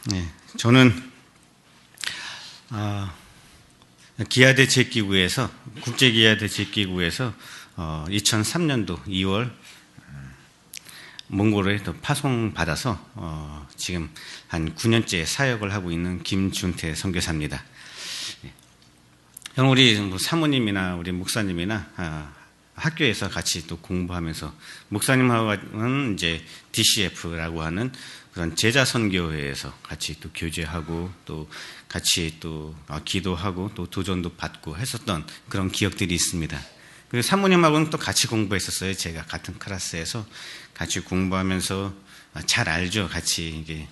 네, 저는 기아대 제기구에서 국제기아대 제기구에서 2003년도 2월 몽골에 또 파송받아서 지금 한 9년째 사역을 하고 있는 김준태 선교사입니다. 우리 사모님이나 우리 목사님이나 학교에서 같이 또 공부하면서 목사님하고는 이제 DCF라고 하는 그런 제자 선교회에서 같이 또 교제하고 또 같이 또 기도하고 또 도전도 받고 했었던 그런 기억들이 있습니다. 그리고 사모님하고는 또 같이 공부했었어요. 제가 같은 클래스에서 같이 공부하면서 잘 알죠. 같이 이게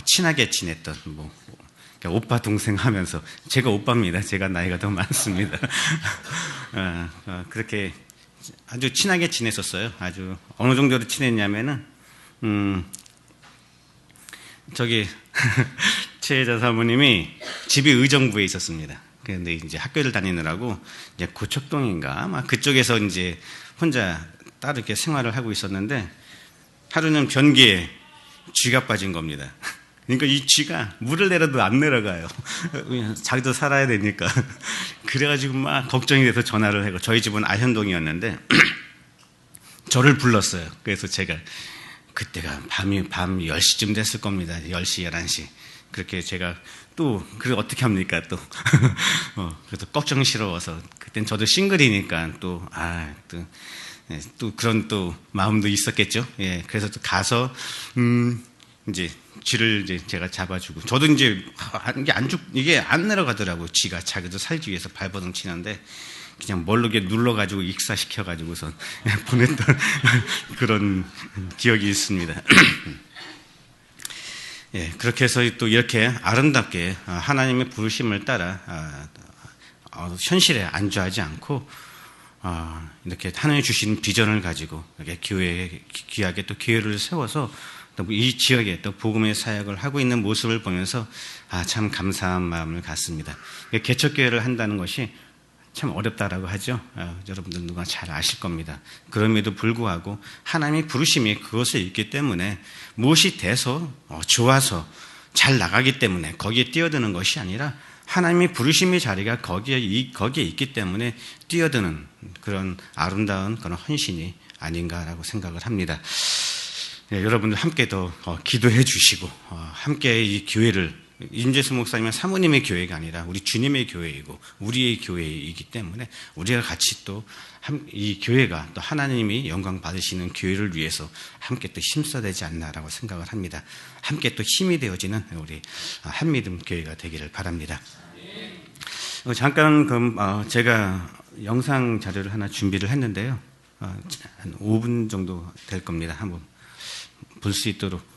친하게 지냈던 그러니까 오빠 동생 하면서 제가 오빠입니다. 제가 나이가 더 많습니다. 그렇게 아주 친하게 지냈었어요. 아주 어느 정도로 친했냐면은 저기 최혜자 사모님이 집이 의정부에 있었습니다. 그런데 이제 학교를 다니느라고 이제 고척동인가 막 그쪽에서 이제 혼자 따로 이렇게 생활을 하고 있었는데 하루는 변기에 쥐가 빠진 겁니다. 그러니까 이 쥐가 물을 내려도 안 내려가요. 자기도 살아야 되니까. 그래가지고 막 걱정이 돼서 전화를 하고 저희 집은 아현동이었는데 저를 불렀어요. 그래서 제가 그때가 밤 10시쯤 됐을 겁니다. 10시, 11시. 그렇게 제가 또, 그걸 어떻게 합니까, 또. 그래서 걱정스러워서. 그땐 저도 싱글이니까 또, 또 그런 또 마음도 있었겠죠. 예. 그래서 또 가서, 이제 쥐를 이제 제가 잡아주고. 저도 이제, 이게 안 내려가더라고. 쥐가 자기도 살기 위해서 발버둥 치는데. 그냥 모르게 눌러가지고 익사시켜가지고선 보냈던 그런 기억이 있습니다. 예, 그렇게 해서 또 이렇게 아름답게 하나님의 부르심을 따라 현실에 안주하지 않고 이렇게 하나님이 주신 비전을 가지고 이렇게 귀하게 또 교회를 세워서 또 이 지역에 또 복음의 사역을 하고 있는 모습을 보면서 참 감사한 마음을 갖습니다. 개척교회를 한다는 것이 참 어렵다라고 하죠. 여러분들 누가 잘 아실 겁니다. 그럼에도 불구하고 하나님의 부르심이 그것에 있기 때문에 무엇이 돼서 좋아서 잘 나가기 때문에 거기에 뛰어드는 것이 아니라 하나님의 부르심의 자리가 거기에 있기 때문에 뛰어드는 그런 아름다운 그런 헌신이 아닌가라고 생각을 합니다. 네, 여러분들 함께 더 기도해 주시고 함께 이 교회를 임재수 목사님은 사모님의 교회가 아니라 우리 주님의 교회이고 우리의 교회이기 때문에 우리가 같이 또 이 교회가 또 하나님이 영광 받으시는 교회를 위해서 함께 또 힘써야 되지 않나라고 생각을 합니다. 함께 또 힘이 되어지는 우리 한미듬 교회가 되기를 바랍니다. 잠깐 제가 영상 자료를 하나 준비를 했는데요. 한 5분 정도 될 겁니다. 한번 볼 수 있도록.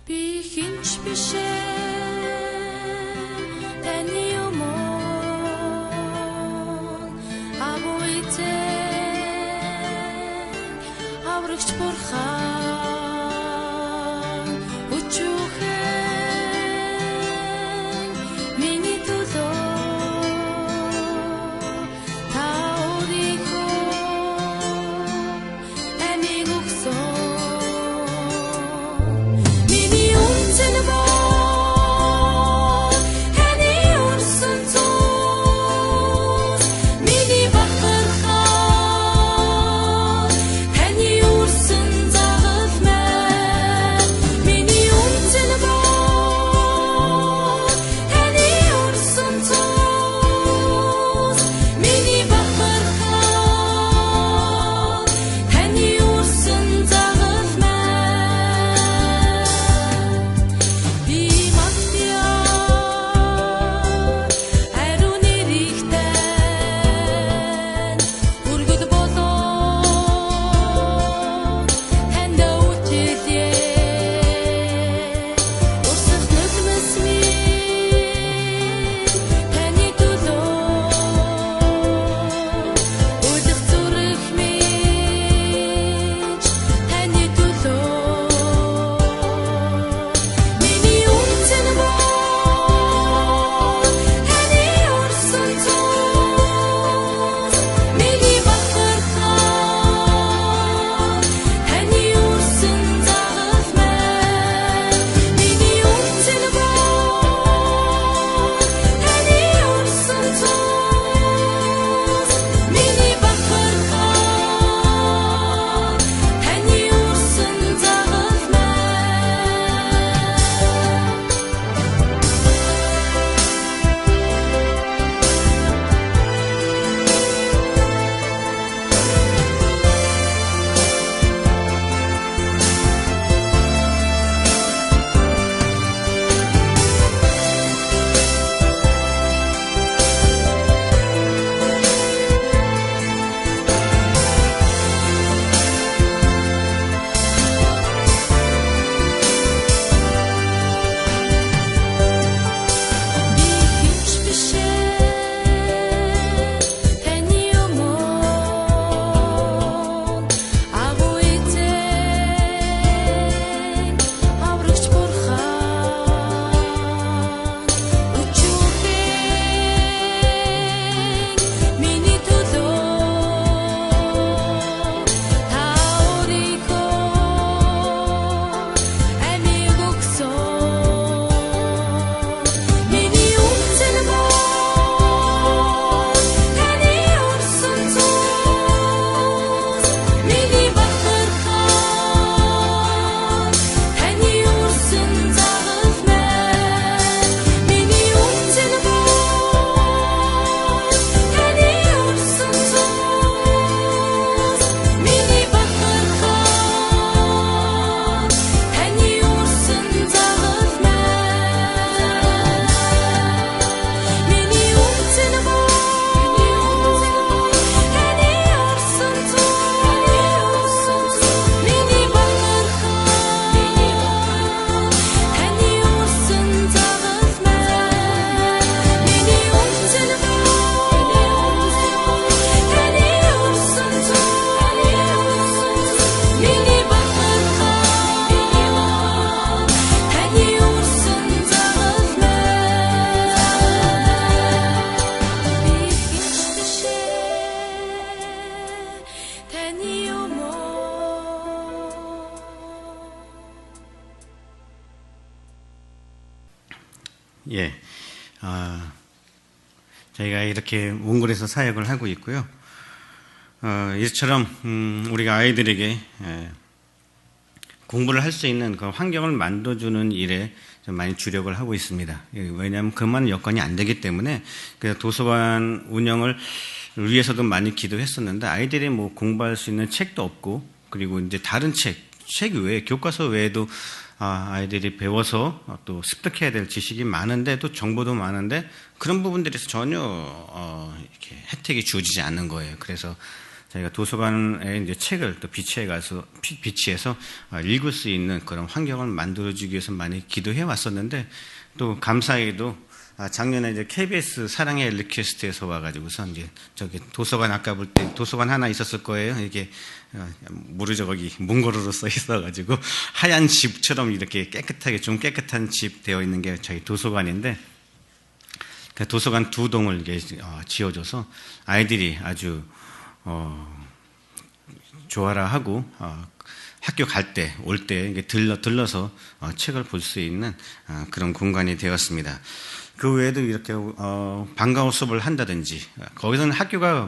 Би хинч бишээ таны юмоо авойтэй аврагч бурхан өчүүхэн миний төлөө та өөрийнхөө амийг өгсөн. Миний бахархаа таны үрсэн заа 예, 저희가 이렇게 몽골에서 사역을 하고 있고요. 이처럼 우리가 아이들에게 공부를 할 수 있는 그 환경을 만들어주는 일에 좀 많이 주력을 하고 있습니다. 왜냐하면 그만 여건이 안 되기 때문에 그래서 도서관 운영을 위해서도 많이 기도했었는데 아이들이 뭐 공부할 수 있는 책도 없고 그리고 이제 다른 책 외에 교과서 외에도 아이들이 배워서 또 습득해야 될 지식이 많은데 또 정보도 많은데 그런 부분들에서 전혀 이렇게 혜택이 주어지지 않는 거예요. 그래서 저희가 도서관에 이제 책을 또 비치해서 읽을 수 있는 그런 환경을 만들어주기 위해서 많이 기도해 왔었는데 또 감사하게도 작년에 이제 KBS 사랑의 리퀘스트에서 와가지고서 이제 저기 도서관 아까 볼 때 도서관 하나 있었을 거예요. 이게 모르죠 거기 몽골어로 써 있어가지고 하얀 집처럼 이렇게 깨끗하게 좀 깨끗한 집 되어 있는 게 저희 도서관인데 그 도서관 2동을 이게 지어줘서 아이들이 아주 좋아라 하고 학교 갈 때, 올 때 들러서 책을 볼 수 있는 그런 공간이 되었습니다. 그 외에도 이렇게 방과후 수업을 한다든지 거기서는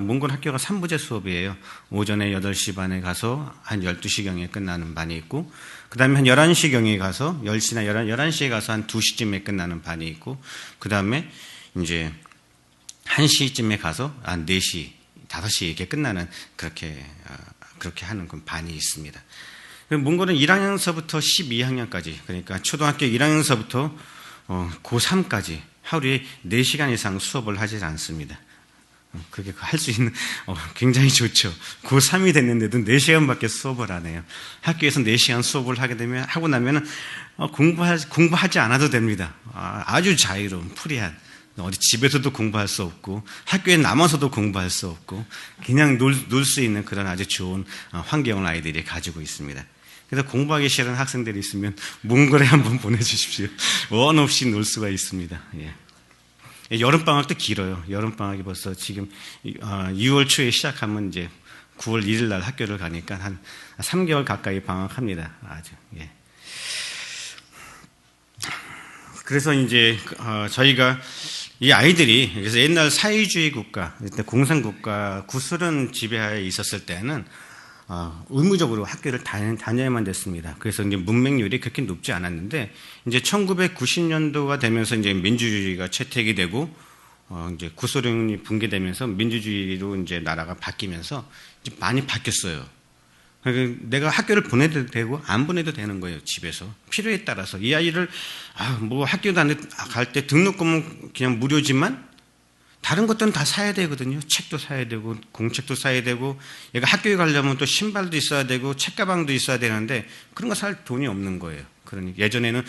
몽골 학교가 3부제 수업이에요. 오전에 8시 반에 가서 한 12시경에 끝나는 반이 있고 그 다음에 한 11시경에 가서 10시나 11시에 가서 한 2시쯤에 끝나는 반이 있고 그 다음에 이제 1시쯤에 가서 한 4시 5시에 이렇게 끝나는 그렇게 하는 반이 있습니다. 몽골은 1학년서부터 12학년까지 그러니까 초등학교 1학년서부터 고3까지 하루에 4시간 이상 수업을 하지 않습니다. 그게 할 수 있는 굉장히 좋죠. 고3이 됐는데도 4시간밖에 수업을 안 해요. 학교에서 4시간 수업을 하고 나면은 공부하지 않아도 됩니다. 아주 자유로운 프리한 어디 집에서도 공부할 수 없고 학교에 남아서도 공부할 수 없고 그냥 놀 수 있는 그런 아주 좋은 환경을 아이들이 가지고 있습니다. 그래서 공부하기 싫은 학생들이 있으면 몽골에 한번 보내주십시오. 원 없이 놀 수가 있습니다. 예. 여름방학도 길어요. 여름방학이 벌써 지금 6월 초에 시작하면 이제 9월 1일 날 학교를 가니까 한 3개월 가까이 방학합니다. 아주. 예. 그래서 이제 저희가 이 아이들이 그래서 옛날 사회주의 국가, 공산국가 구소련 지배하에 있었을 때는 의무적으로 학교를 다녀야만 됐습니다. 그래서 이제 문맹률이 그렇게 높지 않았는데 이제 1990년도가 되면서 이제 민주주의가 채택이 되고 이제 구소련이 붕괴되면서 민주주의로 이제 나라가 바뀌면서 이제 많이 바뀌었어요. 그러니까 내가 학교를 보내도 되고 안 보내도 되는 거예요. 집에서 필요에 따라서 이 아이를 뭐 학교 갈 때 등록금은 그냥 무료지만 다른 것들은 다 사야 되거든요. 책도 사야 되고 공책도 사야 되고 얘가 학교에 가려면 또 신발도 있어야 되고 책가방도 있어야 되는데 그런 거 살 돈이 없는 거예요. 그러니 예전에는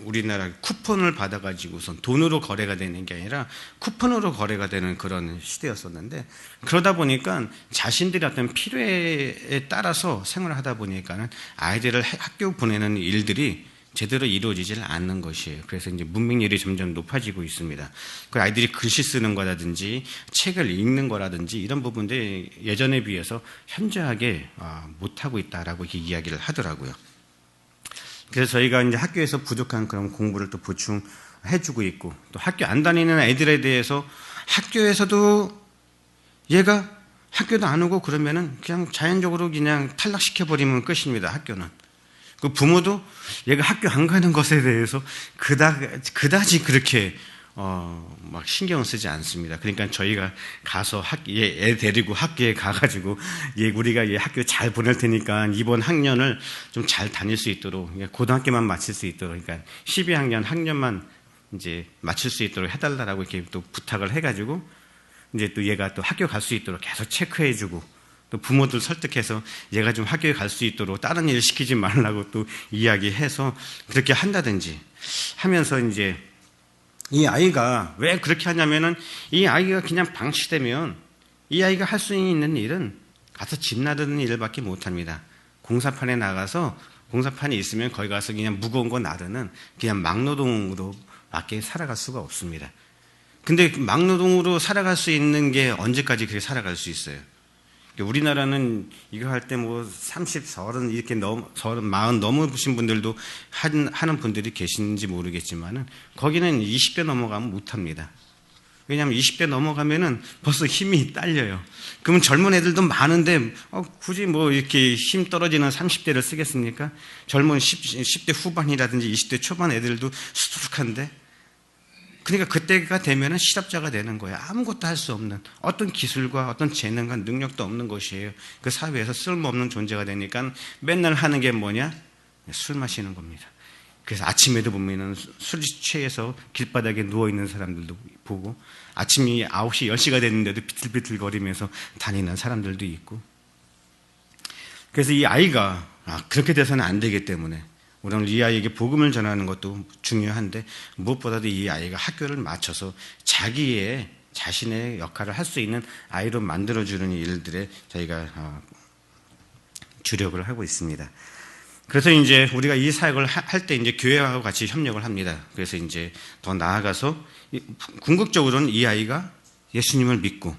우리나라 쿠폰을 받아가지고선 돈으로 거래가 되는 게 아니라 쿠폰으로 거래가 되는 그런 시대였었는데 그러다 보니까 자신들의 어떤 필요에 따라서 생활을 하다 보니까는 아이들을 학교 보내는 일들이 제대로 이루어지질 않는 것이에요. 그래서 이제 문맹률이 점점 높아지고 있습니다. 그 아이들이 글씨 쓰는 거라든지 책을 읽는 거라든지 이런 부분들이 예전에 비해서 현저하게 못하고 있다라고 이야기를 하더라고요. 그래서 저희가 이제 학교에서 부족한 그런 공부를 또 보충해주고 있고 또 학교 안 다니는 애들에 대해서 학교에서도 얘가 학교도 안 오고 그러면은 그냥 자연적으로 그냥 탈락시켜버리면 끝입니다. 학교는. 그 부모도 얘가 학교 안 가는 것에 대해서 그다지 그렇게 막 신경을 쓰지 않습니다. 그러니까 저희가 가서 애 데리고 학교에 가가지고 우리가 얘 학교 잘 보낼 테니까 이번 학년을 좀 잘 다닐 수 있도록 고등학교만 마칠 수 있도록 그러니까 12학년 학년만 이제 마칠 수 있도록 해달라고 이렇게 또 부탁을 해가지고 이제 또 얘가 또 학교 갈 수 있도록 계속 체크해주고 또 부모들 설득해서 얘가 좀 학교에 갈 수 있도록 다른 일 시키지 말라고 또 이야기해서 그렇게 한다든지 하면서 이제 이 아이가 왜 그렇게 하냐면은 이 아이가 그냥 방치되면 이 아이가 할 수 있는 일은 가서 집 나르는 일밖에 못합니다. 공사판에 나가서 공사판이 있으면 거기 가서 그냥 무거운 거 나르는 그냥 막노동으로 밖에 살아갈 수가 없습니다. 근데 막노동으로 살아갈 수 있는 게 언제까지 그렇게 살아갈 수 있어요? 우리나라는 이거 할 때 뭐 30, 30 이렇게 30, 40 넘으신 분들도 하는 분들이 계신지 모르겠지만은 거기는 20대 넘어가면 못합니다. 왜냐하면 20대 넘어가면은 벌써 힘이 딸려요. 그러면 젊은 애들도 많은데 굳이 뭐 이렇게 힘 떨어지는 30대를 쓰겠습니까? 젊은 10대 후반이라든지 20대 초반 애들도 수두룩한데, 그러니까 그때가 되면은 실업자가 되는 거예요. 아무것도 할 수 없는, 어떤 기술과 어떤 재능과 능력도 없는 것이에요. 그 사회에서 쓸모없는 존재가 되니까 맨날 하는 게 뭐냐? 술 마시는 겁니다. 그래서 아침에도 보면은 술이 취해서 길바닥에 누워있는 사람들도 보고, 아침이 9시, 10시가 됐는데도 비틀비틀거리면서 다니는 사람들도 있고. 그래서 이 아이가 그렇게 돼서는 안 되기 때문에 오늘 이 아이에게 복음을 전하는 것도 중요한데, 무엇보다도 이 아이가 학교를 마쳐서 자신의 역할을 할 수 있는 아이로 만들어주는 일들에 저희가 주력을 하고 있습니다. 그래서 이제 우리가 이 사역을 할 때 이제 교회하고 같이 협력을 합니다. 그래서 이제 더 나아가서 궁극적으로는 이 아이가 예수님을 믿고,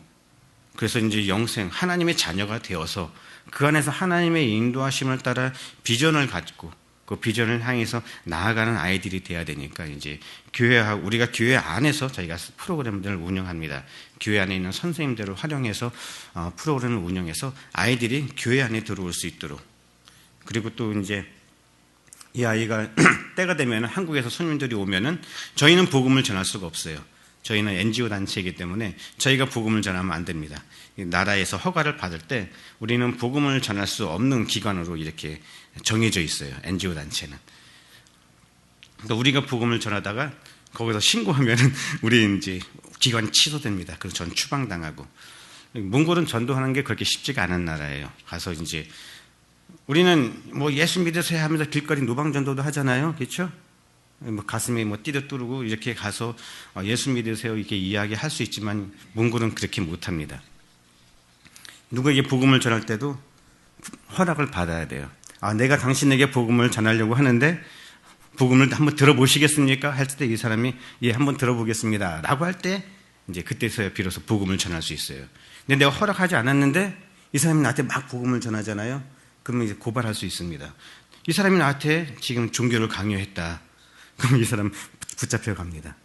그래서 이제 영생, 하나님의 자녀가 되어서 그 안에서 하나님의 인도하심을 따라 비전을 갖고 그 비전을 향해서 나아가는 아이들이 돼야 되니까 이제 우리가 교회 안에서 저희가 프로그램들을 운영합니다. 교회 안에 있는 선생님들을 활용해서 프로그램을 운영해서 아이들이 교회 안에 들어올 수 있도록, 그리고 또 이제 이 아이가 때가 되면 한국에서 손님들이 오면은 저희는 복음을 전할 수가 없어요. 저희는 NGO 단체이기 때문에 저희가 복음을 전하면 안 됩니다. 나라에서 허가를 받을 때 우리는 복음을 전할 수 없는 기관으로 이렇게 정해져 있어요. NGO 단체는. 그러니까 우리가 복음을 전하다가 거기서 신고하면은 우리 이제 기관이 취소됩니다. 그래서 전 추방당하고. 몽골은 전도하는 게 그렇게 쉽지가 않은 나라예요. 가서 이제 우리는 뭐 예수 믿으세요 하면서 길거리 노방전도도 하잖아요. 그렇죠? 뭐 가슴에 뭐 띠도 뚫고 이렇게 가서 예수 믿으세요 이렇게 이야기할 수 있지만 몽골은 그렇게 못합니다. 누구에게 복음을 전할 때도 허락을 받아야 돼요. 내가 당신에게 복음을 전하려고 하는데 복음을 한번 들어보시겠습니까? 할 때 이 사람이 예, 한번 들어보겠습니다 라고 할 때 이제 그때서야 비로소 복음을 전할 수 있어요. 근데 내가 허락하지 않았는데 이 사람이 나한테 막 복음을 전하잖아요. 그러면 이제 고발할 수 있습니다. 이 사람이 나한테 지금 종교를 강요했다. 그럼 이 사람 붙잡혀 갑니다.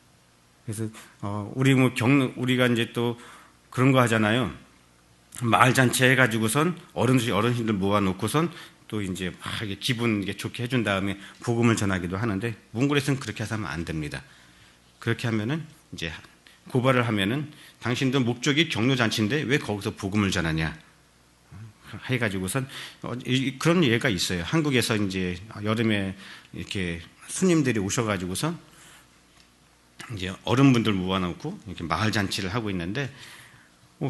그래서 우리가 이제 또 그런 거 하잖아요. 마을 잔치 해가지고선 어르신들 모아놓고선 또 이제 막 기분 좋게 해준 다음에 복음을 전하기도 하는데, 몽골에서는 그렇게 해서는 안 됩니다. 그렇게 하면은 이제 고발을 하면은 당신들 목적이 격려 잔치인데 왜 거기서 복음을 전하냐 해가지고선 그런 예가 있어요. 한국에서 이제 여름에 이렇게 스님들이 오셔가지고선 이제 어른분들 모아놓고 이렇게 마을 잔치를 하고 있는데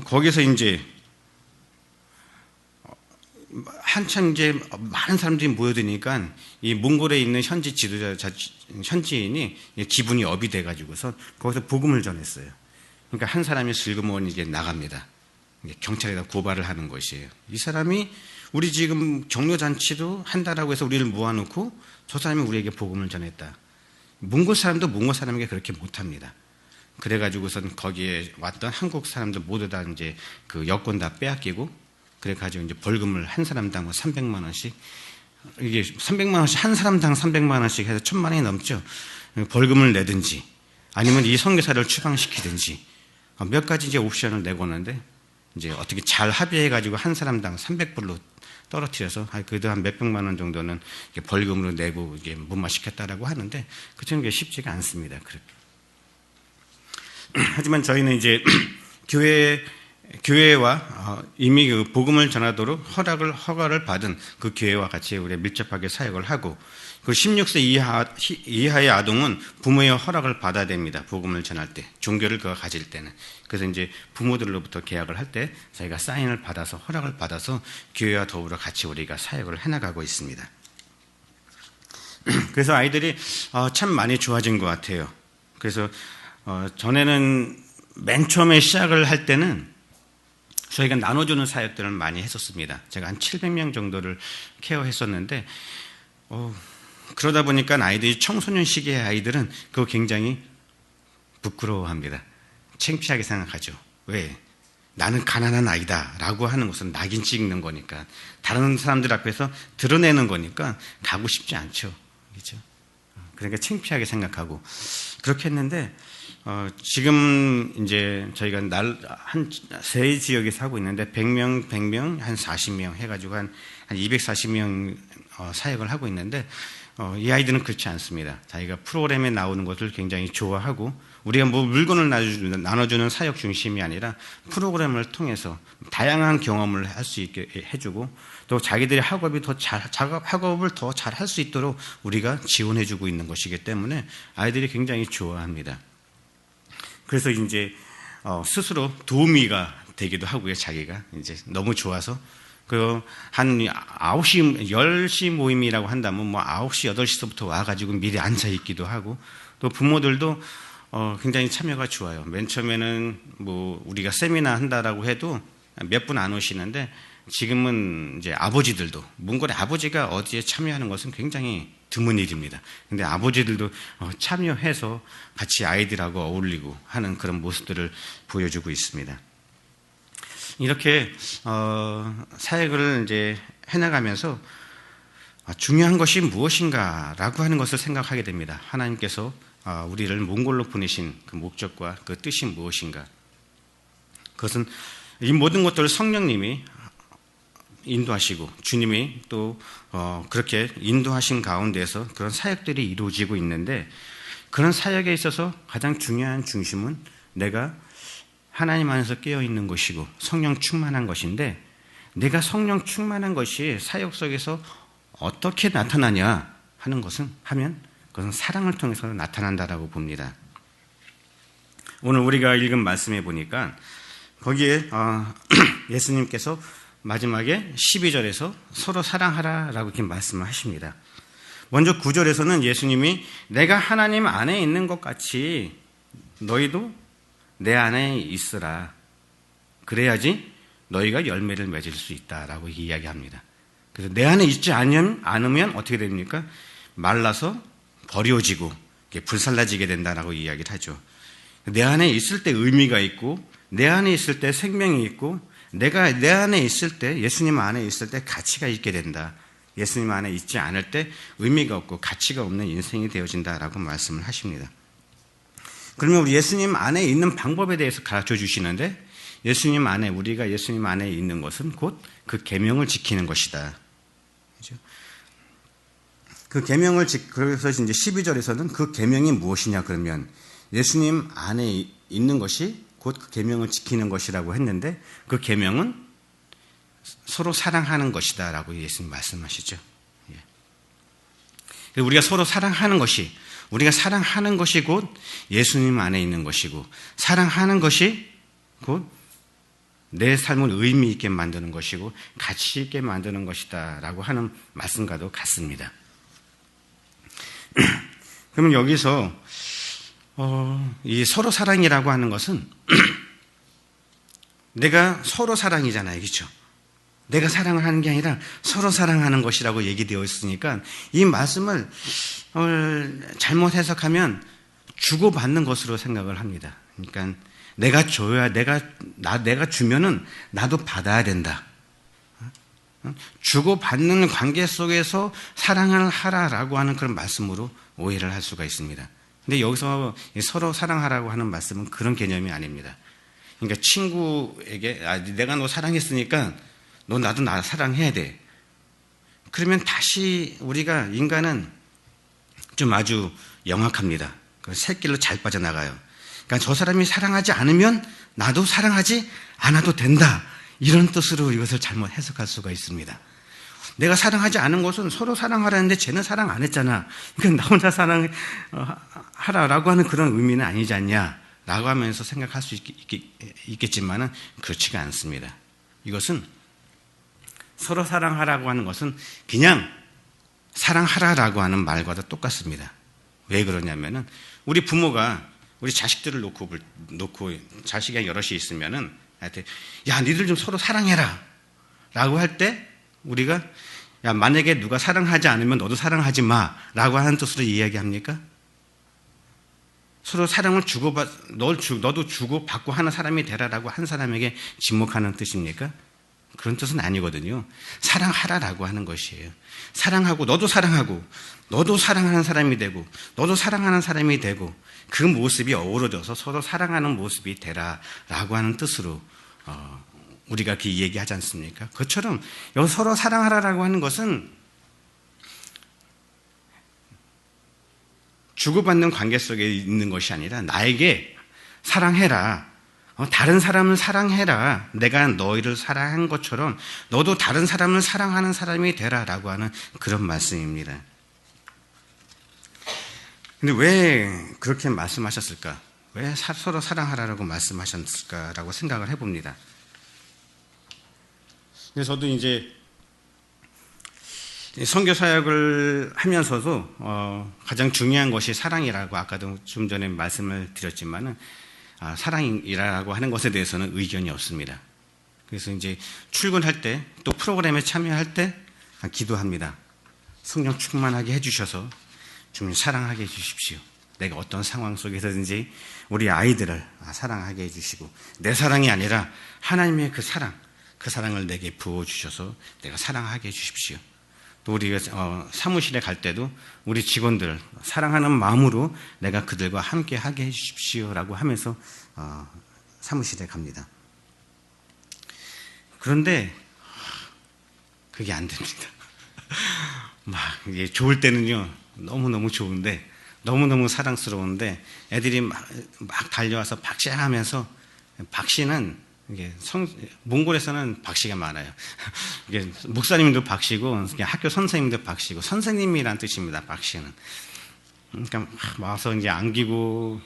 거기서 이제 한참 이제 많은 사람들이 모여드니까 이 몽골에 있는 현지 현지인이 기분이 업이 돼가지고서 거기서 복음을 전했어요. 그러니까 한 사람이 슬그머니 이제 나갑니다. 경찰에다 고발을 하는 것이에요. 이 사람이 우리 지금 격려잔치도 한다라고 해서 우리를 모아놓고 저 사람이 우리에게 복음을 전했다. 몽골 사람도 몽골 사람에게 그렇게 못합니다. 그래가지고선 거기에 왔던 한국 사람들 모두 다 이제 그 여권 다 빼앗기고, 그래가지고 이제 벌금을 한 사람당 300만 원씩, 이게 300만 원씩 한 사람당 300만 원씩 해서 1000만 원이 넘죠. 벌금을 내든지 아니면 이 선교사를 추방시키든지 몇 가지 이제 옵션을 내고는데 이제 어떻게 잘 합의해가지고 한 사람당 300불로 떨어뜨려서 그래도 한 몇백만 원 정도는 벌금으로 내고 이게 무마시켰다라고 하는데 그처럼 게 쉽지가 않습니다. 그렇게. 하지만 저희는 이제 교회와 이미 그 복음을 전하도록 허가를 받은 그 교회와 같이 우리 밀접하게 사역을 하고, 그 16세 이하의 아동은 부모의 허락을 받아야 됩니다. 복음을 전할 때, 종교를 그가 가질 때는. 그래서 이제 부모들로부터 계약을 할 때 저희가 사인을 받아서 허락을 받아서 교회와 더불어 같이 우리가 사역을 해나가고 있습니다. 그래서 아이들이 참 많이 좋아진 것 같아요. 그래서 전에는 맨 처음에 시작을 할 때는 저희가 나눠주는 사역들을 많이 했었습니다. 제가 한 700명 정도를 케어했었는데 그러다 보니까 아이들이 청소년 시기의 아이들은 그거 굉장히 부끄러워합니다. 창피하게 생각하죠. 왜? 나는 가난한 아이다 라고 하는 것은 낙인 찍는 거니까, 다른 사람들 앞에서 드러내는 거니까 가고 싶지 않죠. 그렇죠? 그러니까 창피하게 생각하고 그렇게 했는데, 지금 이제 저희가 한 세 지역에 살고 있는데 100명, 한 40명 해가지고 한 240명 사역을 하고 있는데, 이 아이들은 그렇지 않습니다. 자기가 프로그램에 나오는 것을 굉장히 좋아하고, 우리가 뭐 물건을 나눠주는 사역 중심이 아니라 프로그램을 통해서 다양한 경험을 할 수 있게 해주고, 또 자기들의 학업을 더 잘 할 수 있도록 우리가 지원해주고 있는 것이기 때문에 아이들이 굉장히 좋아합니다. 그래서 이제 스스로 도우미가 되기도 하고요. 자기가 이제 너무 좋아서 한 9시, 10시 모임이라고 한다면 뭐 9시, 8시부터 와가지고 미리 앉아 있기도 하고, 또 부모들도 굉장히 참여가 좋아요. 맨 처음에는 뭐 우리가 세미나 한다라고 해도 몇 분 안 오시는데, 지금은 이제 아버지들도, 몽골의 아버지가 어디에 참여하는 것은 굉장히 드문 일입니다. 근데 아버지들도 참여해서 같이 아이들하고 어울리고 하는 그런 모습들을 보여주고 있습니다. 이렇게 사역을 이제 해나가면서 중요한 것이 무엇인가라고 하는 것을 생각하게 됩니다. 하나님께서 우리를 몽골로 보내신 그 목적과 그 뜻이 무엇인가? 그것은 이 모든 것들을 성령님이 인도하시고, 주님이 또 그렇게 인도하신 가운데서 그런 사역들이 이루어지고 있는데, 그런 사역에 있어서 가장 중요한 중심은 내가 하나님 안에서 깨어있는 것이고 성령 충만한 것인데, 내가 성령 충만한 것이 사역 속에서 어떻게 나타나냐 하는 것은 그것은 사랑을 통해서 나타난다라고 봅니다. 오늘 우리가 읽은 말씀에 보니까 거기에 예수님께서 마지막에 12절에서 서로 사랑하라라고 이렇게 말씀을 하십니다. 먼저 9절에서는 예수님이 내가 하나님 안에 있는 것 같이 너희도 내 안에 있으라. 그래야지 너희가 열매를 맺을 수 있다라고 이야기합니다. 그래서 내 안에 있지 않으면 어떻게 됩니까? 말라서 버려지고 불살라지게 된다라고 이야기를 하죠. 내 안에 있을 때 의미가 있고, 내 안에 있을 때 생명이 있고, 내가 내 안에 있을 때, 예수님 안에 있을 때 가치가 있게 된다. 예수님 안에 있지 않을 때 의미가 없고 가치가 없는 인생이 되어진다라고 말씀을 하십니다. 그러면 우리 예수님 안에 있는 방법에 대해서 가르쳐 주시는데, 우리가 예수님 안에 있는 것은 곧 그 계명을 지키는 것이다. 그렇죠? 그 계명을 그래서 이제 12절에서는 그 계명이 무엇이냐 그러면 예수님 안에 있는 것이 곧 그 계명을 지키는 것이라고 했는데, 그 계명은 서로 사랑하는 것이다라고 예수님 말씀하시죠. 예. 우리가 서로 사랑하는 것이 곧 예수님 안에 있는 것이고, 사랑하는 것이 곧 내 삶을 의미 있게 만드는 것이고 가치 있게 만드는 것이다라고 하는 말씀과도 같습니다. 그러면 여기서 이 서로 사랑이라고 하는 것은 내가 서로 사랑이잖아요. 그렇죠? 내가 사랑을 하는 게 아니라 서로 사랑하는 것이라고 얘기되어 있으니까, 이 말씀을 잘못 해석하면 주고받는 것으로 생각을 합니다. 그러니까 내가 줘야, 내가 주면은 나도 받아야 된다. 주고받는 관계 속에서 사랑을 하라라고 하는 그런 말씀으로 오해를 할 수가 있습니다. 근데 여기서 서로 사랑하라고 하는 말씀은 그런 개념이 아닙니다. 그러니까 친구에게 내가 너 사랑했으니까 너 나도 나 사랑해야 돼. 그러면 다시 우리가 인간은 좀 아주 영악합니다. 그 새길로 잘 빠져나가요. 그러니까 저 사람이 사랑하지 않으면 나도 사랑하지 않아도 된다. 이런 뜻으로 이것을 잘못 해석할 수가 있습니다. 내가 사랑하지 않은 것은 서로 사랑하라는데 쟤는 사랑 안 했잖아. 그러니까 나 혼자 사랑하라라고 하는 그런 의미는 아니지 않냐라고 하면서 생각할 수 있겠지만은 그렇지가 않습니다. 이것은 서로 사랑하라고 하는 것은 그냥 사랑하라라고 하는 말과도 똑같습니다. 왜 그러냐면은 우리 부모가 우리 자식들을 놓고 자식이 여럿이 있으면은 야, 니들 좀 서로 사랑해라 라고 할 때 우리가 야, 만약에 누가 사랑하지 않으면 너도 사랑하지 마 라고 하는 뜻으로 이야기합니까? 서로 사랑을 너도 주고 받고 하는 사람이 되라라고 한 사람에게 집목하는 뜻입니까? 그런 뜻은 아니거든요. 사랑하라라고 하는 것이에요. 사랑하고 너도 사랑하는 사람이 되고 너도 사랑하는 사람이 되고 그 모습이 어우러져서 서로 사랑하는 모습이 되라라고 하는 뜻으로 우리가 그 얘기하지 않습니까? 그처럼 여기 서로 사랑하라라고 하는 것은 주고받는 관계 속에 있는 것이 아니라 나에게 사랑해라. 다른 사람을 사랑해라. 내가 너희를 사랑한 것처럼 너도 다른 사람을 사랑하는 사람이 되라라고 하는 그런 말씀입니다. 근데 왜 그렇게 말씀하셨을까? 왜 서로 사랑하라고 말씀하셨을까라고 생각을 해봅니다. 그래서 저도 이제 선교 사역을 하면서도 가장 중요한 것이 사랑이라고 아까도 좀 전에 말씀을 드렸지만은 사랑이라고 하는 것에 대해서는 의견이 없습니다. 그래서 이제 출근할 때 또 프로그램에 참여할 때 기도합니다. 성령 충만하게 해주셔서 좀 사랑하게 해주십시오. 내가 어떤 상황 속에서든지 우리 아이들을 사랑하게 해주시고 내 사랑이 아니라 하나님의 그 사랑을 내게 부어주셔서 내가 사랑하게 해주십시오. 또 우리가 사무실에 갈 때도 우리 직원들 사랑하는 마음으로 내가 그들과 함께 하게 해주십시오라고 하면서 사무실에 갑니다. 그런데 그게 안 됩니다. 막 이게 좋을 때는요 너무너무 좋은데 너무너무 사랑스러운데 애들이 막 달려와서 박씨하면서 박씨는 이게 몽골에서는 박씨가 많아요. 이게 목사님도 박씨고 학교 선생님도 박씨고 선생님이란 뜻입니다. 박씨는. 그러니까 와서 이제 안기고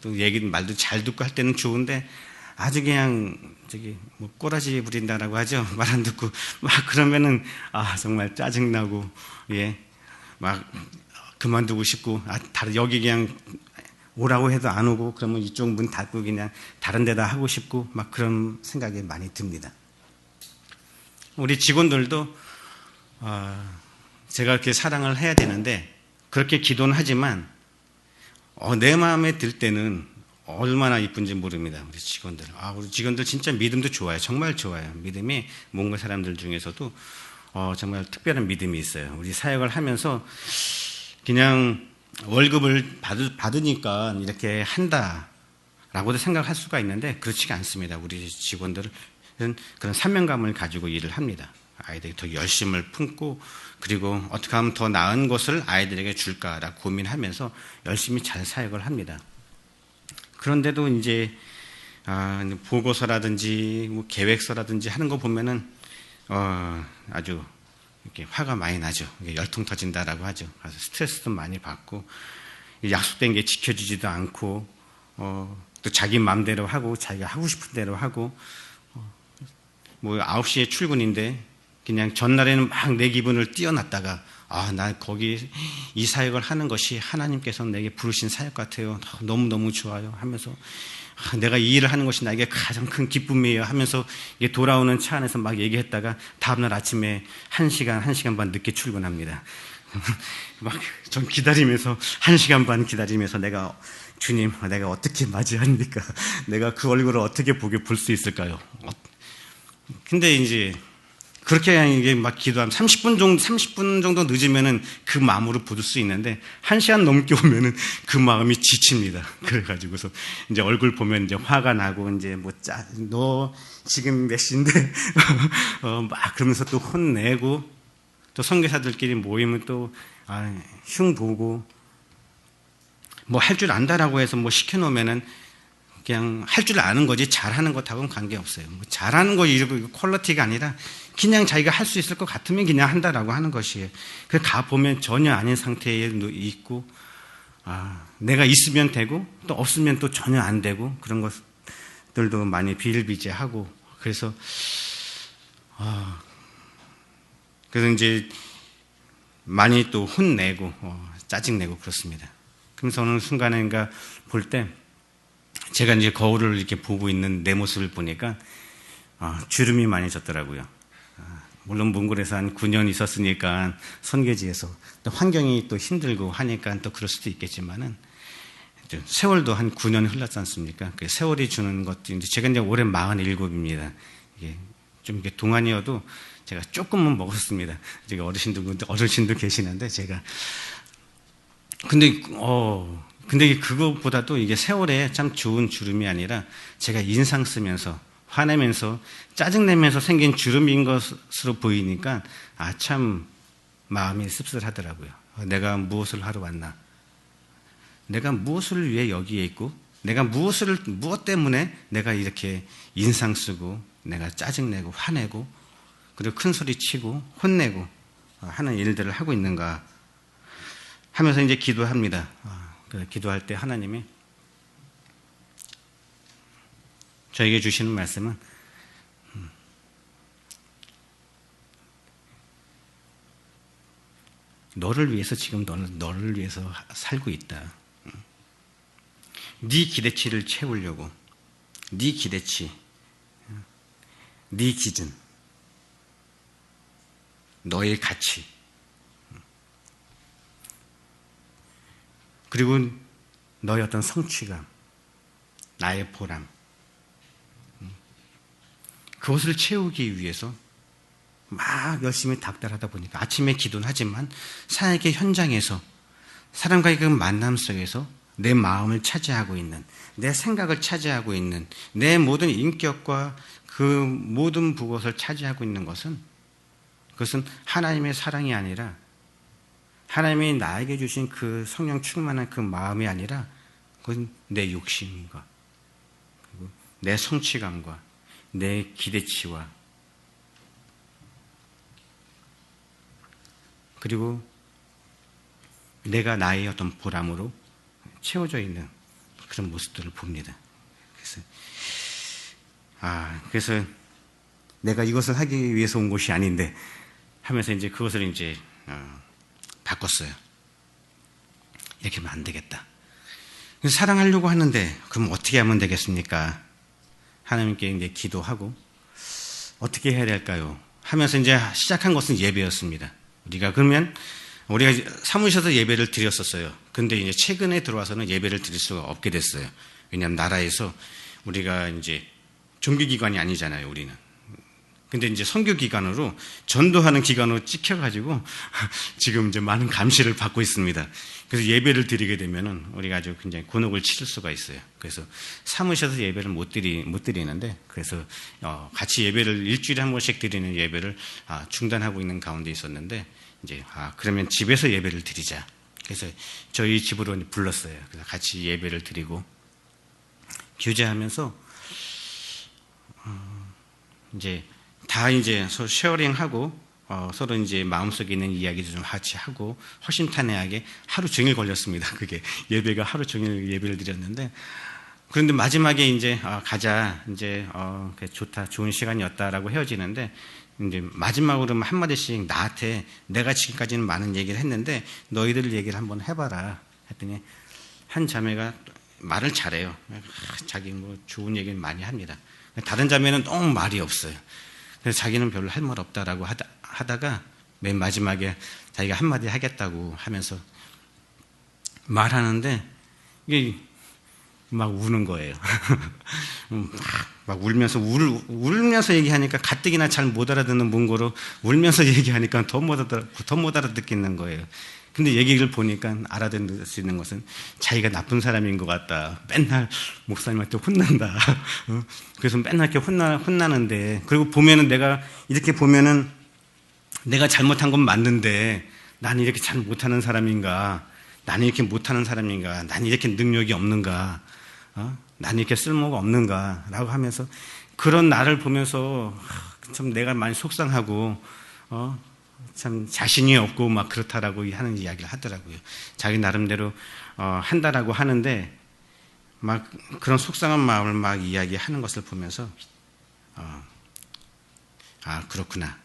또 얘기 말도 잘 듣고 할 때는 좋은데 아주 그냥 뭐 꼬라지 부린다라고 하죠. 말 안 듣고 막 그러면은 정말 짜증 나고 막 그만두고 싶고 여기 그냥 오라고 해도 안 오고 그러면 이쪽 문 닫고 그냥 다른 데다 하고 싶고 막 그런 생각이 많이 듭니다. 우리 직원들도 제가 이렇게 사랑을 해야 되는데 그렇게 기도는 하지만 내 마음에 들 때는 얼마나 이쁜지 모릅니다. 우리 직원들. 우리 직원들 진짜 믿음도 좋아요. 정말 좋아요. 믿음이 몽골 사람들 중에서도 정말 특별한 믿음이 있어요. 우리 사역을 하면서 그냥 월급을 받으니까 이렇게 한다라고도 생각할 수가 있는데 그렇지가 않습니다. 우리 직원들은 그런 사명감을 가지고 일을 합니다. 아이들이 더 열심을 품고 그리고 어떻게 하면 더 나은 것을 아이들에게 줄까라고 고민하면서 열심히 잘 사역을 합니다. 그런데도 이제 보고서라든지 뭐 계획서라든지 하는 거 보면은 아주 이렇게 화가 많이 나죠. 열통 터진다라고 하죠. 그래서 스트레스도 많이 받고 약속된 게 지켜지지도 않고 또 자기 마음대로 하고 자기가 하고 싶은 대로 하고 뭐 9시에 출근인데 그냥 전날에는 막 내 기분을 띄워놨다가 나 거기 이 사역을 하는 것이 하나님께서 내게 부르신 사역 같아요. 너무너무 좋아요 하면서 내가 이 일을 하는 것이 나에게 가장 큰 기쁨이에요 하면서 돌아오는 차 안에서 막 얘기했다가 다음날 아침에 1시간 반 늦게 출근합니다. 막 전 기다리면서 1시간 반 기다리면서 주님 내가 어떻게 맞이합니까? 내가 그 얼굴을 어떻게 볼 수 있을까요? 근데 이제 그렇게 이게 막 기도하면 30분 정도 늦으면은 그 마음으로 부를 수 있는데 1시간 넘게 오면은 그 마음이 지칩니다. 그래가지고서 이제 얼굴 보면 이제 화가 나고 이제 너 지금 몇 시인데 막 그러면서 또 혼내고 또 선교사들끼리 모이면 또 흉 보고 뭐 할 줄 안다라고 해서 뭐 시켜놓으면은 그냥 할 줄 아는 거지 잘하는 것하고는 관계없어요. 뭐 잘하는 거 이거 퀄리티가 아니라 그냥 자기가 할 수 있을 것 같으면 그냥 한다라고 하는 것이에요. 그래서 가보면 전혀 아닌 상태에 있고 내가 있으면 되고 또 없으면 또 전혀 안 되고 그런 것들도 많이 비일비재하고 그래서 이제 많이 또 혼내고 짜증내고 그렇습니다. 그러면서 어느 순간인가 볼 때 제가 이제 거울을 이렇게 보고 있는 내 모습을 보니까 주름이 많이 졌더라고요. 물론 몽골에서 한 9년 있었으니까 선교지에서 또 환경이 또 힘들고 하니까 또 그럴 수도 있겠지만은 세월도 한 9년 흘렀지 않습니까? 그 세월이 주는 것도 이제 제가 이제 올해 47입니다. 이게 좀 이게 동안이어도 제가 조금은 먹었습니다. 제가 어르신도 계시는데 제가 근데 그것보다도 이게 세월에 참 좋은 주름이 아니라 제가 인상 쓰면서 화내면서 짜증내면서 생긴 주름인 것으로 보이니까 참 마음이 씁쓸하더라고요. 내가 무엇을 하러 왔나? 내가 무엇을 위해 여기에 있고 내가 무엇 때문에 내가 이렇게 인상 쓰고 내가 짜증내고 화내고 그리고 큰 소리 치고 혼내고 하는 일들을 하고 있는가 하면서 이제 기도합니다. 기도할 때 하나님이 저에게 주시는 말씀은 너를 위해서 지금 너를 위해서 살고 있다. 네 기대치를 채우려고 네 기대치, 네 기준, 너의 가치 그리고 너의 어떤 성취감, 나의 보람 그것을 채우기 위해서 막 열심히 닥달하다 보니까 아침에 기도는 하지만 사역의 현장에서 사람과의 그 만남 속에서 내 마음을 차지하고 있는 내 생각을 차지하고 있는 내 모든 인격과 그 모든 그것을 차지하고 있는 그것은 하나님의 사랑이 아니라 하나님이 나에게 주신 그 성령 충만한 그 마음이 아니라 그건 내 욕심과 그리고 내 성취감과 내 기대치와 그리고 내가 나의 어떤 보람으로 채워져 있는 그런 모습들을 봅니다. 그래서 내가 이것을 하기 위해서 온 것이 아닌데 하면서 이제 그것을 이제 바꿨어요. 이렇게 하면 안 되겠다. 사랑하려고 하는데 그럼 어떻게 하면 되겠습니까? 하나님께 이제 기도하고 어떻게 해야 될까요? 하면서 이제 시작한 것은 예배였습니다. 우리가 사무실에서 예배를 드렸었어요. 근데 이제 최근에 들어와서는 예배를 드릴 수가 없게 됐어요. 왜냐하면 나라에서 우리가 이제 종교기관이 아니잖아요, 우리는. 근데 이제 선교기관으로 전도하는 기관으로 찍혀가지고 지금 이제 많은 감시를 받고 있습니다. 그래서 예배를 드리게 되면은 우리가 아주 굉장히 곤혹을 치를 수가 있어요. 그래서 사무실에서 예배를 못 드리는데 그래서 같이 예배를 일주일에 한 번씩 드리는 예배를 중단하고 있는 가운데 있었는데 이제 그러면 집에서 예배를 드리자. 그래서 저희 집으로 불렀어요. 그래서 같이 예배를 드리고 교제하면서 이제 다 이제 서로 쉐어링하고 서로 이제 마음속에 있는 이야기도 좀 같이 하고 허심탄회하게 하루 종일 걸렸습니다. 그게 예배가 하루 종일 예배를 드렸는데 그런데 마지막에 이제 가자 이제 그래, 좋다 좋은 시간이었다라고 헤어지는데 이제 마지막으로 한 마디씩 나한테 내가 지금까지는 많은 얘기를 했는데 너희들 얘기를 한번 해봐라 했더니 한 자매가 말을 잘해요. 자기 뭐 좋은 얘기를 많이 합니다. 다른 자매는 너무 말이 없어요. 그래서 자기는 별로 할 말 없다라고 하다가 맨 마지막에 자기가 한마디 하겠다고 하면서 말하는데 이게 막 우는 거예요. 막 울면서 얘기하니까 가뜩이나 잘 못 알아듣는 문고로 울면서 얘기하니까 더 못 알아듣겠는 거예요. 근데 얘기를 보니까 알아듣을 수 있는 것은 자기가 나쁜 사람인 것 같다. 맨날 목사님한테 혼난다. 그래서 맨날 이렇게 혼나는데, 그리고 보면은 이렇게 보면은 내가 잘못한 건 맞는데 나는 이렇게 잘 못하는 사람인가? 나는 이렇게 못하는 사람인가? 나는 이렇게 능력이 없는가? 나는 이렇게 쓸모가 없는가? 라고 하면서 그런 나를 보면서 참 내가 많이 속상하고, 참 자신이 없고 막 그렇다라고 하는 이야기를 하더라고요. 자기 나름대로 한다라고 하는데 막 그런 속상한 마음을 막 이야기하는 것을 보면서 그렇구나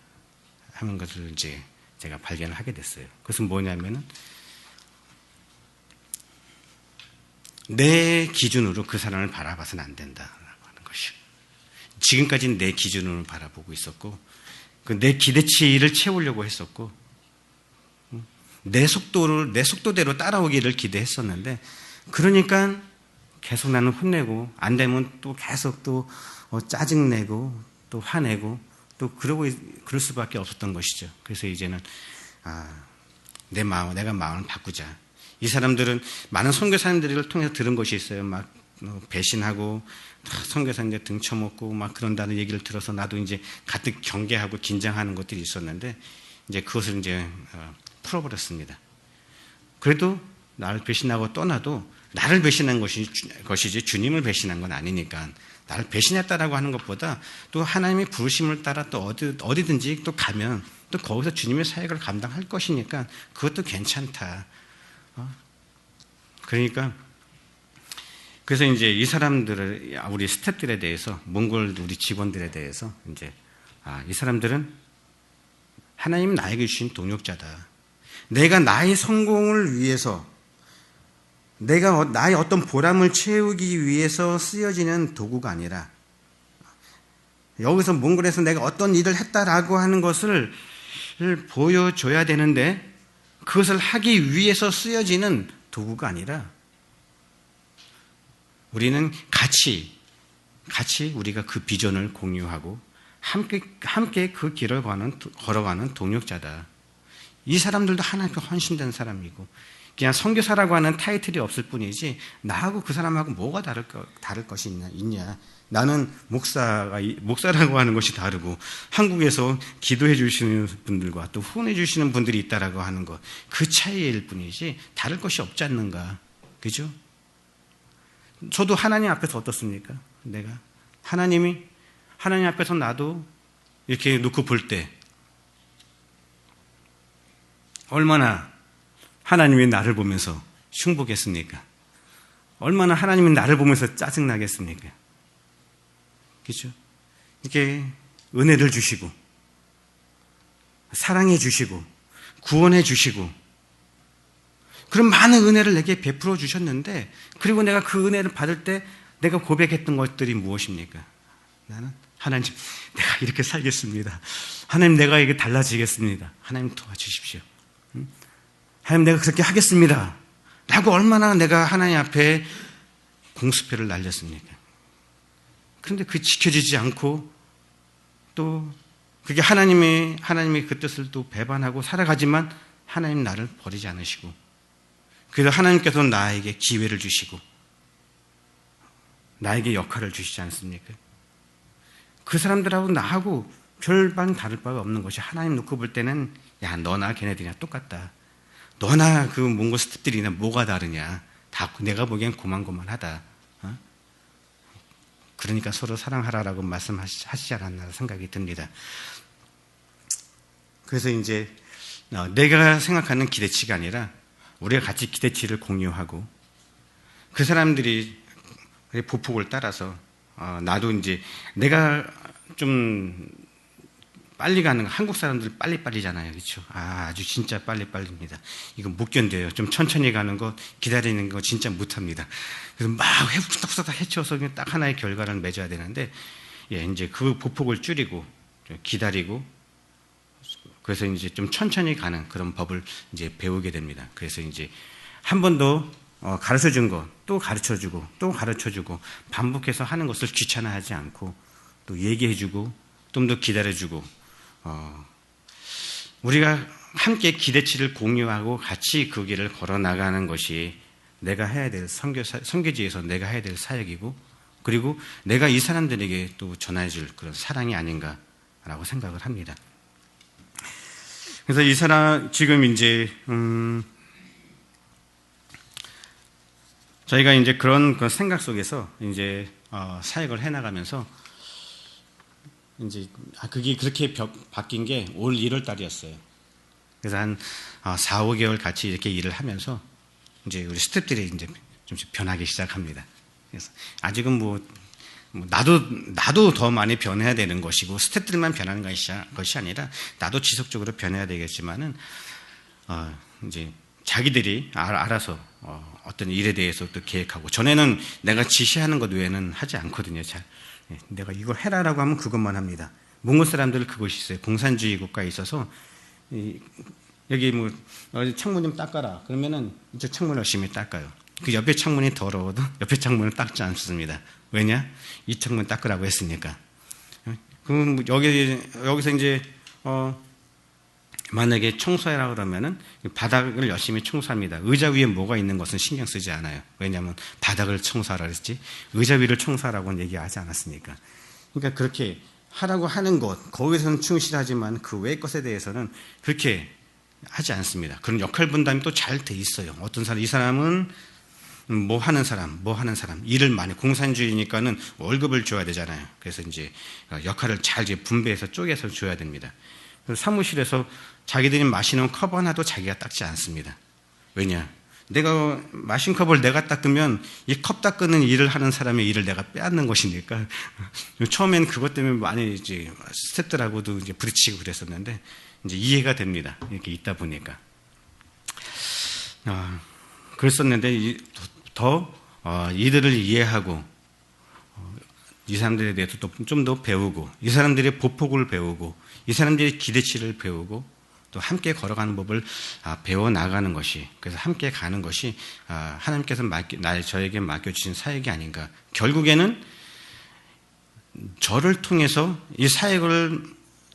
하는 것을 이제 제가 발견을 하게 됐어요. 그것은 뭐냐면은 내 기준으로 그 사람을 바라봐서는 안 된다라고 하는 것이요. 지금까지는 내 기준으로 바라보고 있었고 내 기대치를 채우려고 했었고 내 속도대로 따라오기를 기대했었는데 그러니까 계속 나는 혼내고 안 되면 또 계속 또 짜증내고 또 화내고 또 그럴 수밖에 없었던 것이죠. 그래서 이제는 내가 마음을 바꾸자. 이 사람들은 많은 선교사님들을 통해서 들은 것이 있어요. 막 배신하고 선교사님들 등쳐먹고 막 그런다는 얘기를 들어서 나도 이제 가뜩 경계하고 긴장하는 것들이 있었는데 이제 그것을 이제 풀어버렸습니다. 그래도 나를 배신하고 떠나도 나를 배신한 것이지 주님을 배신한 건 아니니까 나를 배신했다라고 하는 것보다 또 하나님의 부르심을 따라 또 어디든지 또 가면 또 거기서 주님의 사역을 감당할 것이니까 그것도 괜찮다. 그러니까 그래서 이제 이 사람들을 우리 스태프들에 대해서 몽골 우리 직원들에 대해서 이제 이 사람들은 하나님 나에게 주신 동역자다. 내가 나의 성공을 위해서 내가 나의 어떤 보람을 채우기 위해서 쓰여지는 도구가 아니라 여기서 몽골에서 내가 어떤 일을 했다라고 하는 것을 보여줘야 되는데 그것을 하기 위해서 쓰여지는 도구가 아니라 우리는 같이 우리가 그 비전을 공유하고 함께 그 길을 걸어가는 동역자다. 이 사람들도 하나님께 헌신된 사람이고 그냥 선교사라고 하는 타이틀이 없을 뿐이지 나하고 그 사람하고 뭐가 다를 것이 있냐. 나는 목사라고 하는 것이 다르고 한국에서 기도해 주시는 분들과 또 후원해 주시는 분들이 있다라고 하는 것 그 차이일 뿐이지 다를 것이 없지 않는가. 그죠? 저도 하나님 앞에서 어떻습니까? 내가 하나님 앞에서 나도 이렇게 놓고 볼 때 얼마나 하나님이 나를 보면서 흉보겠습니까? 얼마나 하나님이 나를 보면서 짜증나겠습니까? 그렇죠? 이렇게 은혜를 주시고 사랑해 주시고 구원해 주시고 그런 많은 은혜를 내게 베풀어 주셨는데 그리고 내가 그 은혜를 받을 때 내가 고백했던 것들이 무엇입니까? 나는 하나님 내가 이렇게 살겠습니다. 하나님 내가 이게 달라지겠습니다. 하나님 도와주십시오. 하나님 내가 그렇게 하겠습니다. 라고 얼마나 내가 하나님 앞에 공수표를 날렸습니까? 그런데 그게 지켜지지 않고 또 그게 하나님의 그 뜻을 또 배반하고 살아가지만 하나님 나를 버리지 않으시고 그래서 하나님께서 나에게 기회를 주시고 나에게 역할을 주시지 않습니까? 그 사람들하고 나하고 별반 다를 바가 없는 것이 하나님 놓고 볼 때는 야 너나 걔네들이나 똑같다. 너나 그 몽골 스태프들이나 뭐가 다르냐. 다 내가 보기엔 고만고만하다. 그러니까 서로 사랑하라라고 말씀하시지 않았나 생각이 듭니다. 그래서 이제 내가 생각하는 기대치가 아니라 우리가 같이 기대치를 공유하고 그 사람들이 보폭을 따라서 나도 이제 내가 좀 빨리 가는 거, 한국 사람들 빨리빨리잖아요. 그렇죠? 아주 진짜 빨리빨리입니다. 이거 못 견뎌요. 좀 천천히 가는 거, 기다리는 거 진짜 못합니다. 그래서 막 후닥후닥 헤쳐서 딱 하나의 결과를 맺어야 되는데, 이제 그 보폭을 줄이고, 기다리고, 그래서 이제 좀 천천히 가는 그런 법을 이제 배우게 됩니다. 그래서 이제 한 번 더 가르쳐 준 거, 또 가르쳐 주고, 또 가르쳐 주고, 반복해서 하는 것을 귀찮아하지 않고, 또 얘기해 주고, 좀 더 기다려 주고, 우리가 함께 기대치를 공유하고 같이 그 길을 걸어 나가는 것이 내가 해야 될 선교지에서 내가 해야 될 사역이고 그리고 내가 이 사람들에게 또 전해줄 그런 사랑이 아닌가라고 생각을 합니다. 그래서 이 사람 지금 이제 저희가 이제 그런 생각 속에서 이제 사역을 해 나가면서 이제 그게 그렇게 바뀐 게 올 1월 달이었어요. 그래서 한 4, 5개월 같이 이렇게 일을 하면서 이제 우리 스태프들이 이제 좀 변하기 시작합니다. 그래서 아직은 나도 더 많이 변해야 되는 것이고 스태프들만 변하는 것이 아니라 나도 지속적으로 변해야 되겠지만은 이제 자기들이 알아서 어떤 일에 대해서 또 계획하고 전에는 내가 지시하는 것 외에는 하지 않거든요. 잘. 내가 이걸 해라라고 하면 그것만 합니다. 몽골 사람들은 그것이 있어요. 공산주의 국가에 있어서 여기 창문 좀 닦아라. 그러면은 이제 창문 열심히 닦아요. 그 옆에 창문이 더러워도 옆에 창문을 닦지 않습니다. 왜냐? 이 창문 닦으라고 했으니까. 그럼 여기서 이제 만약에 청소해라 그러면은 바닥을 열심히 청소합니다. 의자 위에 뭐가 있는 것은 신경 쓰지 않아요. 왜냐하면 바닥을 청소하라 그랬지 의자 위를 청소하라고는 얘기하지 않았으니까. 그러니까 그렇게 하라고 하는 것, 거기서는 충실하지만 그 외의 것에 대해서는 그렇게 하지 않습니다. 그런 역할 분담이 또 잘 돼 있어요. 어떤 사람, 이 사람은 뭐 하는 사람, 일을 많이, 공산주의니까는 월급을 줘야 되잖아요. 그래서 이제 역할을 잘 이제 분배해서 쪼개서 줘야 됩니다. 그래서 사무실에서 자기들이 마시는 컵 하나도 자기가 닦지 않습니다. 왜냐? 내가 마신 컵을 내가 닦으면 이 컵 닦는 일을 하는 사람의 일을 내가 빼앗는 것이니까 처음엔 그것 때문에 많이 이제 스태프들하고도 이제 부딪히고 그랬었는데 이제 이해가 됩니다. 이렇게 있다 보니까. 그랬었는데 더 이들을 이해하고 이 사람들에 대해서 좀 더 배우고 이 사람들의 보폭을 배우고 이 사람들의 기대치를 배우고 또 함께 걸어가는 법을 배워나가는 것이, 그래서 함께 가는 것이 하나님께서 저에게 맡겨주신 사역이 아닌가. 결국에는 저를 통해서 이 사역을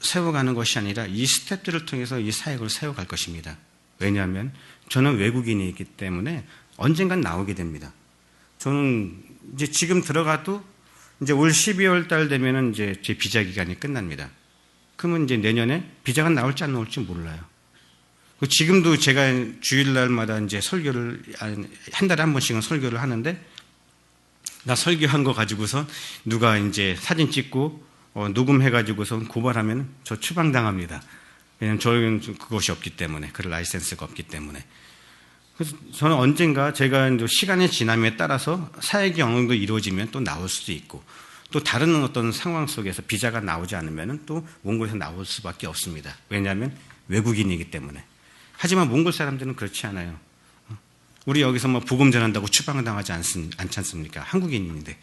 세워가는 것이 아니라 이 스텝들을 통해서 이 사역을 세워갈 것입니다. 왜냐하면 저는 외국인이기 때문에 언젠간 나오게 됩니다. 저는 이제 지금 들어가도 이제 올 12월 달 되면은 이제 제 비자 기간이 끝납니다. 그러면 이제 내년에 비자가 나올지 안 나올지 몰라요. 지금도 제가 주일날마다 이제 설교를 한 달에 한 번씩은 설교를 하는데 나 설교한 거 가지고서 누가 이제 사진 찍고 녹음해가지고서 고발하면 저 추방당합니다. 왜냐하면 저희는 그것이 없기 때문에, 그럴 라이센스가 없기 때문에. 그래서 저는 언젠가 제가 이제 시간의 지남에 따라서 사역이 어느 정도 이루어지면 또 나올 수도 있고, 또 다른 어떤 상황 속에서 비자가 나오지 않으면 또 몽골에서 나올 수밖에 없습니다. 왜냐하면 외국인이기 때문에. 하지만 몽골 사람들은 그렇지 않아요. 우리 여기서 뭐 복음 전한다고 추방을 당하지 않지 않습니까? 한국인인데.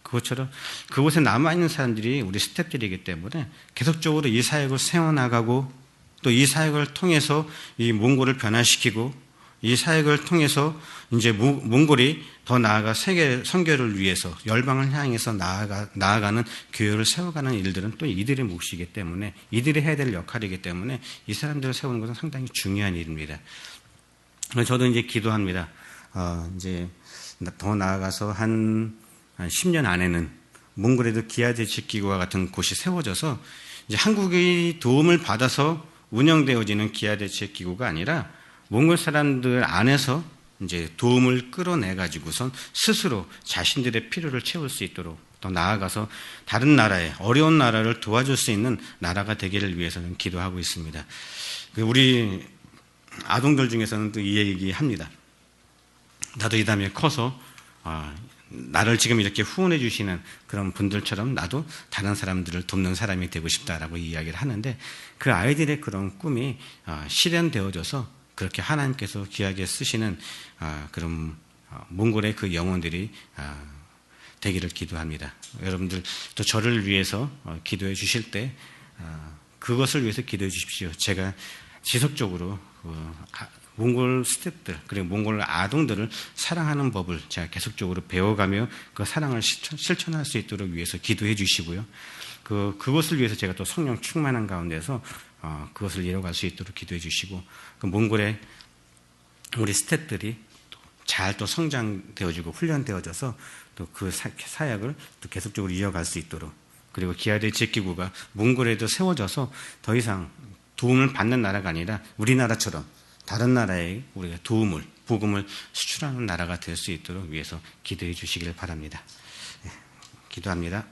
그것처럼 그곳에 남아있는 사람들이 우리 스태프들이기 때문에 계속적으로 이 사역을 세워나가고 또 이 사역을 통해서 이 몽골을 변화시키고 이 사역을 통해서 이제 몽골이 더 나아가 세계 선교를 위해서 열방을 향해서 나아가는 교회를 세워가는 일들은 또 이들의 몫이기 때문에, 이들이 해야 될 역할이기 때문에 이 사람들을 세우는 것은 상당히 중요한 일입니다. 저도 이제 기도합니다. 이제 더 나아가서 한 10년 안에는 몽골에도 기아대책기구와 같은 곳이 세워져서 이제 한국의 도움을 받아서 운영되어지는 기아대책기구가 아니라 몽골 사람들 안에서 이제 도움을 끌어내가지고선 스스로 자신들의 필요를 채울 수 있도록 더 나아가서 다른 나라에, 어려운 나라를 도와줄 수 있는 나라가 되기를 위해서는 기도하고 있습니다. 우리 아동들 중에서는 또 이 얘기 합니다. 나도 이 다음에 커서 나를 지금 이렇게 후원해 주시는 그런 분들처럼 나도 다른 사람들을 돕는 사람이 되고 싶다라고 이야기를 하는데, 그 아이들의 그런 꿈이 실현되어져서 그렇게 하나님께서 귀하게 쓰시는 그런 몽골의 그 영혼들이 되기를 기도합니다. 여러분들 또 저를 위해서 기도해 주실 때 그것을 위해서 기도해 주십시오. 제가 지속적으로 몽골 스태프들 그리고 몽골 아동들을 사랑하는 법을 제가 계속적으로 배워가며 그 사랑을 실천할 수 있도록 위해서 기도해 주시고요. 그것을 위해서 제가 또 성령 충만한 가운데서 그것을 이뤄갈 수 있도록 기도해 주시고, 그 몽골의 우리 스태프들이 잘 또 성장되어지고 훈련되어져서 또 그 사역을 또 계속적으로 이어갈 수 있도록, 그리고 기아대책기구가 몽골에도 세워져서 더 이상 도움을 받는 나라가 아니라 우리나라처럼 다른 나라에 우리가 복음을 수출하는 나라가 될 수 있도록 위해서 기도해 주시길 바랍니다. 기도합니다.